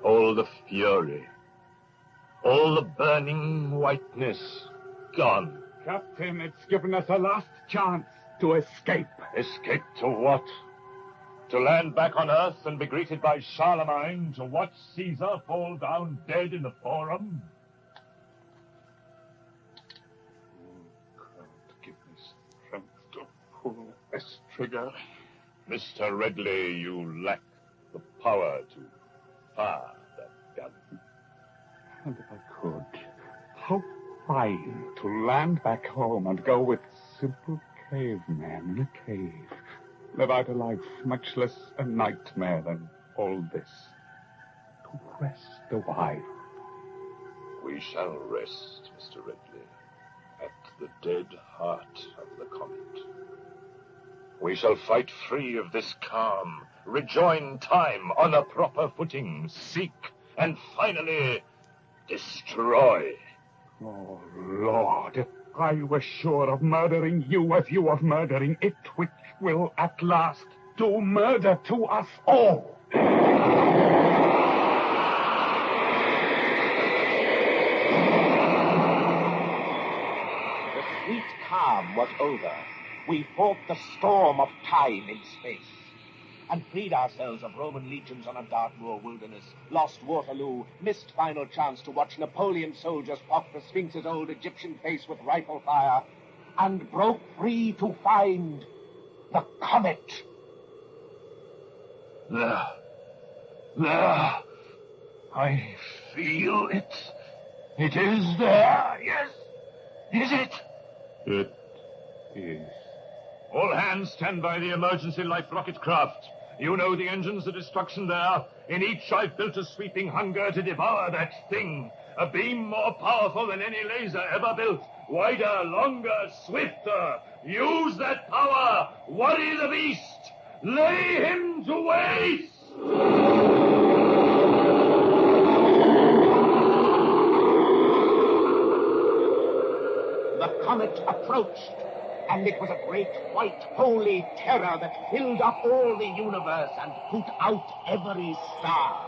All the fury, all the burning whiteness, gone. Captain, it's given us a last chance to escape. Escape to what? To land back on Earth and be greeted by Charlemagne, to watch Caesar fall down dead in the Forum? Give me strength to pull this trigger. Mr. Redley, you lack the power to fire that gun. And if I could, how fine to land back home and go with simple cavemen in a cave. Live out a life much less a nightmare than all this. To rest a while. We shall rest, Mr. Redley, at the dead heart of the comet. We shall fight free of this calm, rejoin time on a proper footing, seek, and finally destroy. Oh, Lord, if I were sure of murdering you as you of murdering it, which will at last do murder to us all. The sweet calm was over. We fought the storm of time in space and freed ourselves of Roman legions on a Dartmoor wilderness, lost Waterloo, missed final chance to watch Napoleon soldiers pop the Sphinx's old Egyptian face with rifle fire, and broke free to find the comet. There. I feel it. It is there, yes. Is it? It is. All hands stand by the emergency life rocket craft. You know the engines, the destruction there. In each I've built a sweeping hunger to devour that thing. A beam more powerful than any laser ever built. Wider, longer, swifter. Use that power. Worry the beast. Lay him to waste. The comet approached, and it was a great white holy terror that filled up all the universe and put out every star.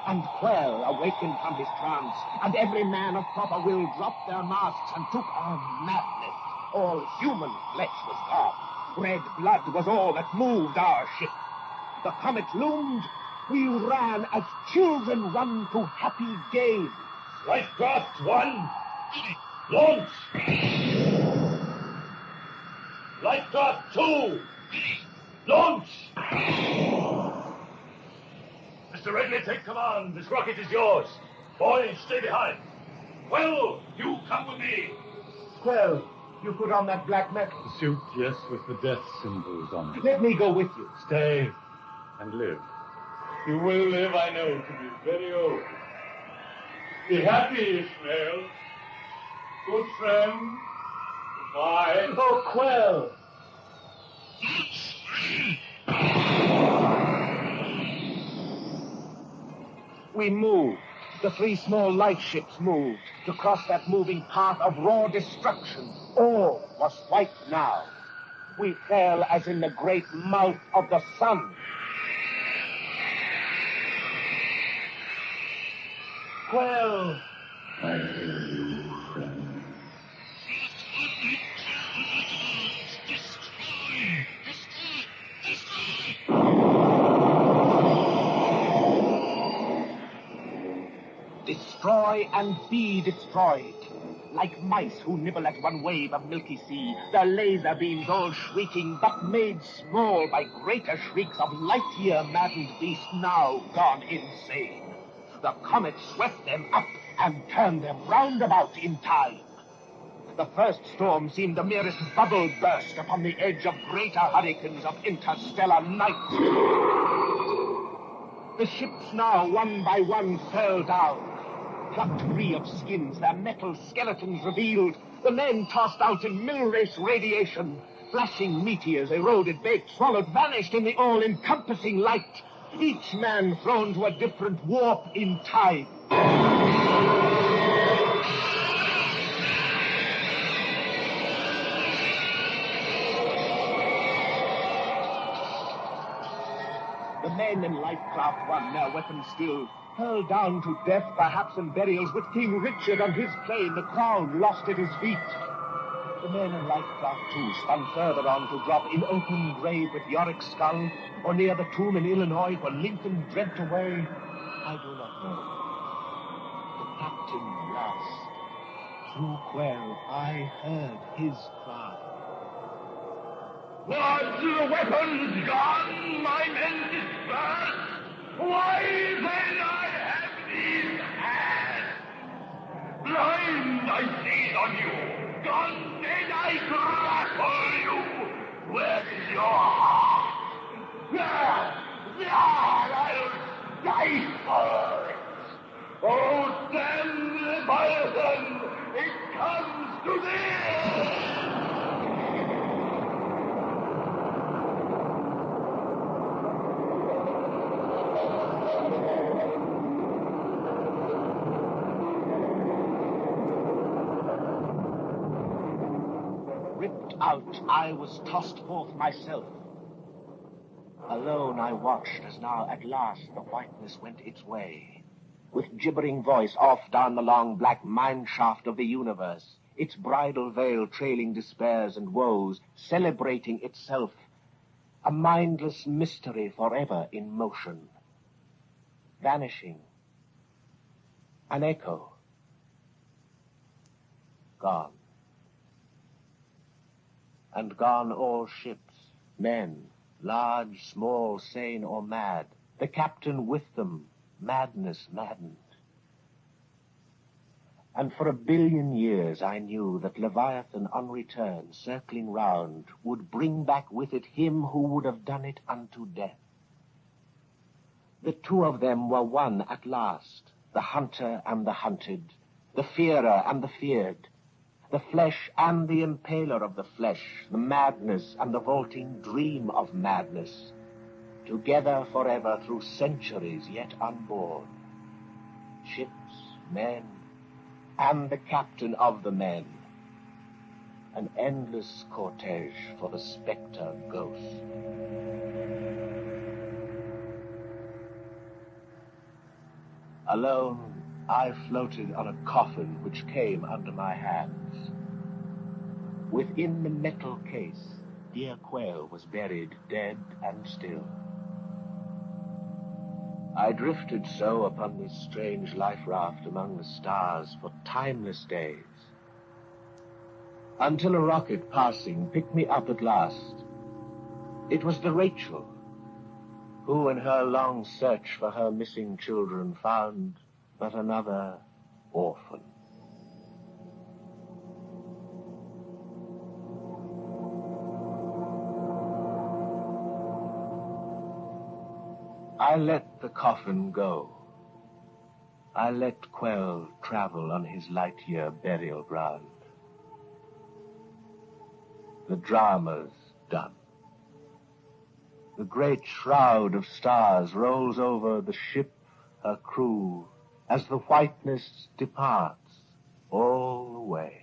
And Quell awakened from his trance, and every man of proper will dropped their masks and took on madness. All human flesh was gone. Red blood was all that moved our ship. The comet loomed. We ran as children run to happy games. Lifecraft 1, launch! Lifecraft 2, Launch! Mr. Redley, take command. This rocket is yours. Boys, stay behind. Well, you come with me. Well, you put on that black metal. Suit, yes, with the death symbols on it. Let me go with you. Stay and live. You will live, I know, to be very old. Be happy, Ishmael. Good friend. Goodbye. Oh, Quell. We moved. The 3 small lightships moved to cross that moving path of raw destruction. All was white now. We fell as in the great mouth of the sun. Well, I hear you, friend. Destroy and be destroyed. Like mice who nibble at one wave of milky sea, their laser beams all shrieking, but made small by greater shrieks of light-year maddened beasts now gone insane. The comet swept them up and turned them round about in time. The first storm seemed the merest bubble burst upon the edge of greater hurricanes of interstellar night. The ships now, one by one, fell down. Plucked free of skins, their metal skeletons revealed, the men tossed out in mill-race radiation. Flashing meteors eroded, baked, swallowed, vanished in the all-encompassing light. Each man thrown to a different warp in time. The men in Lifecraft won, their weapons still, hurled down to death, perhaps, and burials with King Richard on his plain, the crown lost at his feet. The men in Lifecraft, too, spun further on to drop in open grave with Yorick's skull, or near the tomb in Illinois where Lincoln dreamt away. I do not know. The captain last. Through Quell, I heard his cry. What weapons gone, my men dispersed? Why then I have these hands? Blind I seize on you, gone then I grapple you. Where is your heart? There, I'll stifle it. Oh, damn Leviathan, it comes to this! Out, I was tossed forth myself. Alone I watched as now at last the whiteness went its way. With gibbering voice off down the long black mine shaft of the universe, its bridal veil trailing despairs and woes, celebrating itself, a mindless mystery forever in motion. Vanishing. An echo. Gone. And gone all ships, men, large, small, sane, or mad, the captain with them, madness maddened. And for 1 billion years I knew that Leviathan on return, circling round, would bring back with it him who would have done it unto death. The 2 of them were one at last, the hunter and the hunted, the fearer and the feared, the flesh and the impaler of the flesh, the madness and the vaulting dream of madness, together forever through centuries yet unborn. Ships, men, and the captain of the men. An endless cortege for the spectre ghost. Alone, I floated on a coffin which came under my hands. Within the metal case, dear Quail was buried dead and still. I drifted so upon this strange life raft among the stars for timeless days, until a rocket passing picked me up at last. It was the Rachel who, in her long search for her missing children, found but another orphan. I let the coffin go. I let Quell travel on his light-year burial ground. The drama's done. The great shroud of stars rolls over the ship, her crew, as the whiteness departs all the way.